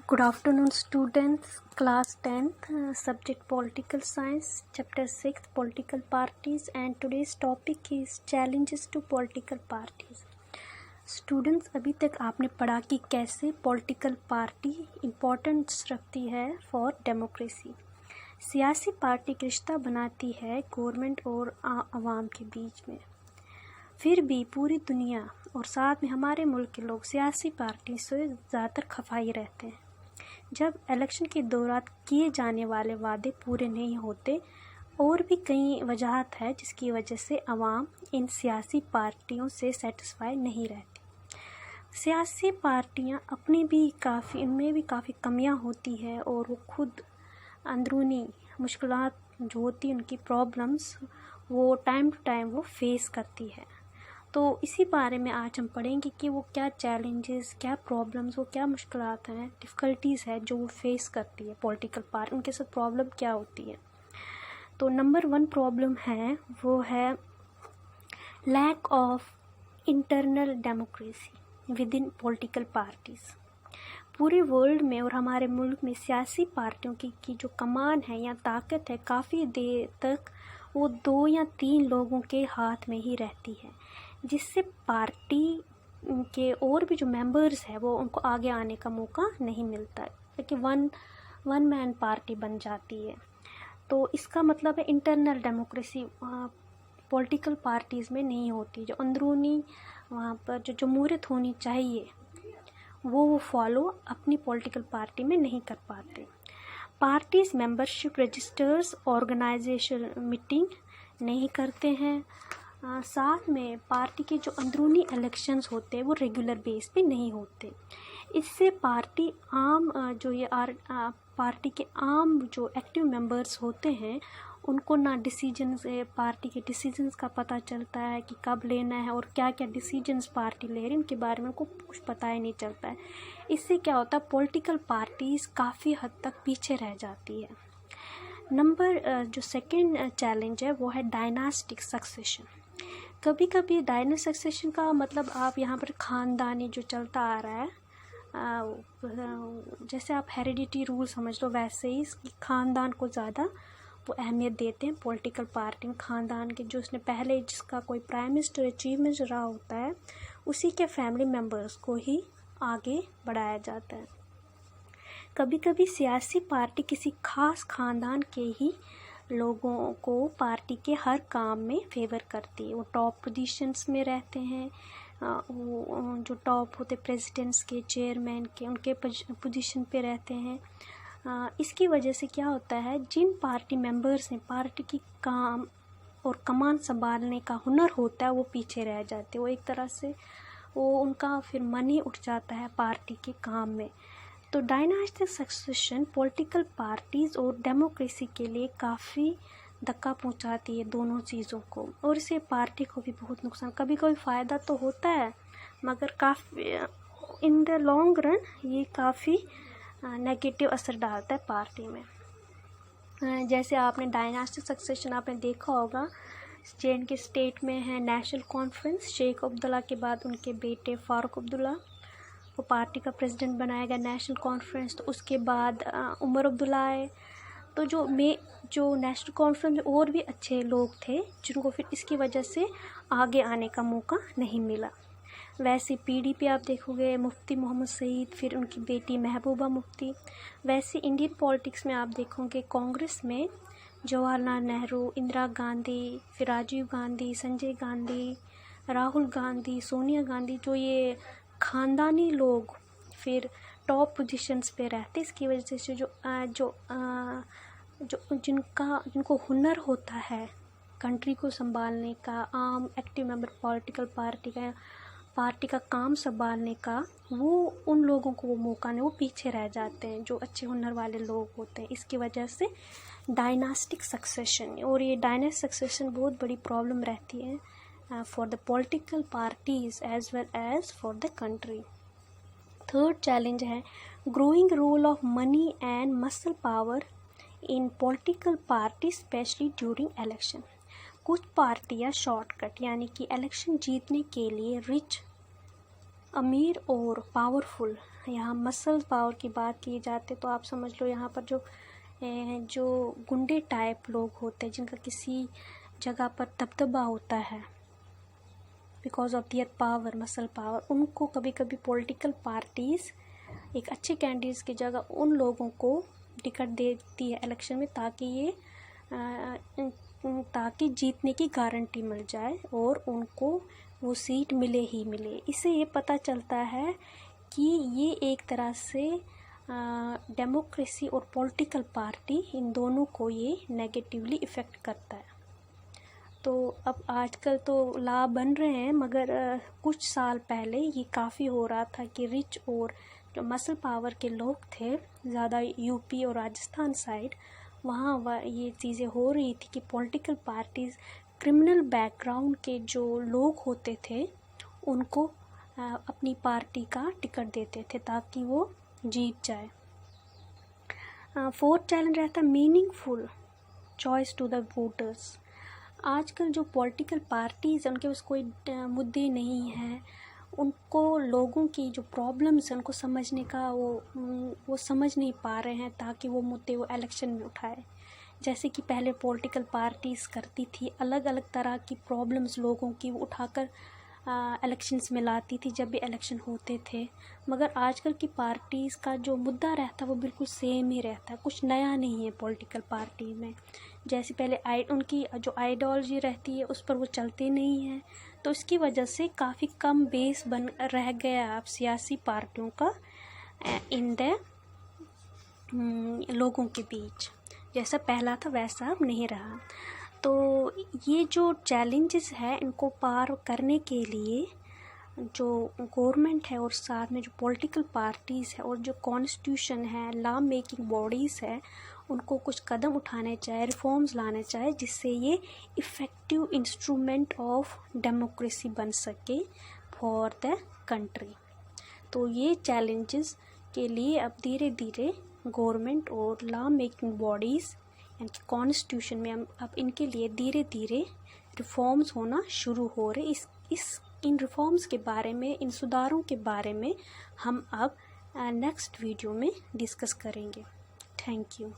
Good afternoon, students. Class 10th, subject Political Science, Chapter 6, Political Parties, and today's topic is Challenges to Political Parties. Students, अभी तक आपने पढ़ा कि कैसे political party importance रखती है फॉर डेमोक्रेसी। सियासी पार्टी रिश्ता बनाती है गवर्नमेंट और आवाम के बीच में। फिर भी पूरी दुनिया और साथ में हमारे मुल्क के लोग सियासी पार्टी से ज़्यादातर खफाई रहते हैं। जब इलेक्शन के दौरान किए जाने वाले वादे पूरे नहीं होते और भी कई वजहात है जिसकी वजह से अवाम इन सियासी पार्टियों से सेटिस्फाई नहीं रहती। सियासी पार्टियां अपनी भी इनमें भी काफ़ी कमियां होती है और वो खुद अंदरूनी मुश्किलात जो होती हैं उनकी प्रॉब्लम्स वो टाइम टू टाइम वो फेस करती है। तो इसी बारे में आज हम पढ़ेंगे कि वो क्या चैलेंजेस, क्या प्रॉब्लम्स, वो क्या मुश्किलात हैं, डिफ़िकल्टीज़ है जो वो फेस करती है पॉलिटिकल पार्टी, उनके साथ प्रॉब्लम क्या होती है। तो नंबर 1 प्रॉब्लम है वो है lack of internal democracy within political parties. पूरे वर्ल्ड में और हमारे मुल्क में सियासी पार्टियों की जो कमान है या ताकत है काफ़ी देर तक वो 2 या 3 लोगों के हाथ में ही रहती है, जिससे पार्टी के और भी जो मेंबर्स है वो उनको आगे आने का मौका नहीं मिलता है कि वन मैन पार्टी बन जाती है। तो इसका मतलब है इंटरनल डेमोक्रेसी पॉलिटिकल पार्टीज़ में नहीं होती। जो अंदरूनी वहाँ पर जो जमहूरियत होनी चाहिए वो फॉलो अपनी पॉलिटिकल पार्टी में नहीं कर पाते। Parties membership registers organisation meeting नहीं करते हैं। साथ में पार्टी के जो अंदरूनी इलेक्शंस होते हैं वो रेगुलर बेस पे नहीं होते। इससे पार्टी पार्टी के आम जो एक्टिव मेंबर्स होते हैं उनको ना पार्टी के डिसीजंस का पता चलता है कि कब लेना है और क्या क्या डिसीजंस पार्टी ले रही है उनके बारे में उनको कुछ पता ही नहीं चलता है। इससे क्या होता है, पॉलिटिकल पार्टीज़ काफ़ी हद तक पीछे रह जाती है। जो सेकंड चैलेंज है वो है डायनास्टिक सक्सेशन। कभी कभी डायनास्टिक सक्सेशन का मतलब आप यहाँ पर ख़ानदानी जो चलता आ रहा है, जैसे आप हेरिडिटी रूल समझ लो, वैसे ही ख़ानदान को ज़्यादा वो अहमियत देते हैं पॉलिटिकल पार्टी में। ख़ानदान के जो उसने पहले जिसका कोई प्राइम मिनिस्टर अचीवमेंट रहा होता है उसी के फैमिली मेम्बर्स को ही आगे बढ़ाया जाता है। कभी कभी सियासी पार्टी किसी खास ख़ानदान के ही लोगों को पार्टी के हर काम में फेवर करती है। वो टॉप पोजीशंस में रहते हैं, वो जो टॉप होते प्रेसिडेंट्स के, चेयरमैन के, उनके पोजीशन पे रहते हैं। इसकी वजह से क्या होता है, जिन पार्टी मेंबर्स ने पार्टी की काम और कमान संभालने का हुनर होता है वो पीछे रह जाते हैं। वो एक तरह से वो उनका फिर मन ही उठ जाता है पार्टी के काम में। तो डायनास्टिक सक्सेशन पॉलिटिकल पार्टीज़ और डेमोक्रेसी के लिए काफ़ी धक्का पहुंचाती है दोनों चीज़ों को, और इससे पार्टी को भी बहुत नुकसान। कभी कभी फ़ायदा तो होता है मगर काफ़ी इन द लॉन्ग रन ये काफ़ी नेगेटिव असर डालता है पार्टी में। जैसे आपने डायनास्टिक सक्सेशन आपने देखा होगा, के स्टेट में है नेशनल कॉन्फ्रेंस, शेख अब्दुल्ला के बाद उनके बेटे फारूक अब्दुल्ला वो पार्टी का प्रेसिडेंट बनाया गया नेशनल कॉन्फ्रेंस। तो उसके बाद उमर अब्दुल्ला आए। तो जो नेशनल कॉन्फ्रेंस में और भी अच्छे लोग थे जिनको फिर इसकी वजह से आगे आने का मौका नहीं मिला। वैसे पीडीपी आप देखोगे मुफ्ती मोहम्मद सईद, फिर उनकी बेटी महबूबा मुफ्ती। वैसे इंडियन पॉलिटिक्स में आप देखोगे कांग्रेस में जवाहरलाल नेहरू, इंदिरा गांधी, फिर राजीव गांधी, संजय गांधी, राहुल गांधी, सोनिया गांधी, जो ये ख़ानदानी लोग फिर टॉप पोजीशंस पे रहते। इसकी वजह से जिनको हुनर होता है कंट्री को संभालने का, आम एक्टिव मेंबर पॉलिटिकल पार्टी का काम संभालने का, वो उन लोगों को वो मौका नहीं, वो पीछे रह जाते हैं जो अच्छे हुनर वाले लोग होते हैं। इसकी वजह से डायनास्टिक सक्सेशन, और ये डायनास्टिक सक्सेशन बहुत बड़ी प्रॉब्लम रहती है for the political parties as well as for the country. Third challenge है growing role of money and muscle power in political parties especially during election. कुछ पार्टियां शॉर्टकट यानी कि इलेक्शन जीतने के लिए रिच, अमीर और पावरफुल यहाँ मसल पावर की बात की जाती तो आप समझ लो यहाँ पर जो गुंडे टाइप लोग होते हैं जिनका किसी जगह पर दबदबा होता है because of their power, muscle power, उनको कभी कभी पॉलिटिकल पार्टीज़ एक अच्छे कैंडिडेट्स की जगह उन लोगों को टिकट देती है इलेक्शन में ताकि जीतने की गारंटी मिल जाए और उनको वो सीट मिले ही मिले। इससे ये पता चलता है कि ये एक तरह से डेमोक्रेसी और पॉलिटिकल पार्टी इन दोनों को ये नेगेटिवली इफ़ेक्ट करता है। तो अब आजकल तो लॉ बन रहे हैं, मगर कुछ साल पहले ये काफ़ी हो रहा था कि रिच और जो मसल पावर के लोग थे ज़्यादा यूपी और राजस्थान साइड, वहाँ ये चीज़ें हो रही थी कि पॉलिटिकल पार्टीज़ क्रिमिनल बैकग्राउंड के जो लोग होते थे उनको अपनी पार्टी का टिकट देते थे ताकि वो जीत जाए। फोर्थ चैलेंज रहता है meaningful choice to the voters. आजकल जो पॉलिटिकल पार्टीज़ हैं उनके पास कोई मुद्दे नहीं हैं, उनको लोगों की जो प्रॉब्लम्स हैं उनको समझने का वो समझ नहीं पा रहे हैं ताकि वो मुद्दे वो इलेक्शन में उठाए। जैसे कि पहले पॉलिटिकल पार्टीज़ करती थी, अलग अलग तरह की प्रॉब्लम्स लोगों की वो उठाकर इलेक्शंस में लाती थी जब भी इलेक्शन होते थे। मगर आजकल की पार्टीज़ का जो मुद्दा रहता है वो बिल्कुल सेम ही रहता है, कुछ नया नहीं है पॉलिटिकल पार्टी में। जैसे पहले उनकी जो आइडियोलॉजी रहती है उस पर वो चलते नहीं हैं, तो इसकी वजह से काफ़ी कम बेस बन रह गया अब सियासी पार्टियों का इन द लोगों के बीच। जैसा पहला था वैसा अब नहीं रहा। तो ये जो चैलेंजेस है इनको पार करने के लिए जो गवर्नमेंट है और साथ में जो पॉलिटिकल पार्टीज़ है और जो कॉन्स्टिट्यूशन है, लॉ मेकिंग बॉडीज़ है, उनको कुछ कदम उठाने चाहिए, रिफॉर्म्स लाने चाहिए जिससे ये इफ़ेक्टिव इंस्ट्रूमेंट ऑफ डेमोक्रेसी बन सके फॉर द कंट्री। तो ये चैलेंजेस के लिए अब धीरे धीरे गवर्नमेंट और लॉ मेकिंग बॉडीज़ यानी कि कॉन्स्टिट्यूशन में अब इनके लिए धीरे धीरे रिफॉर्म्स होना शुरू हो रहे। इन रिफॉर्म्स के बारे में, इन सुधारों के बारे में हम अब नेक्स्ट वीडियो में डिस्कस करेंगे। Thank you.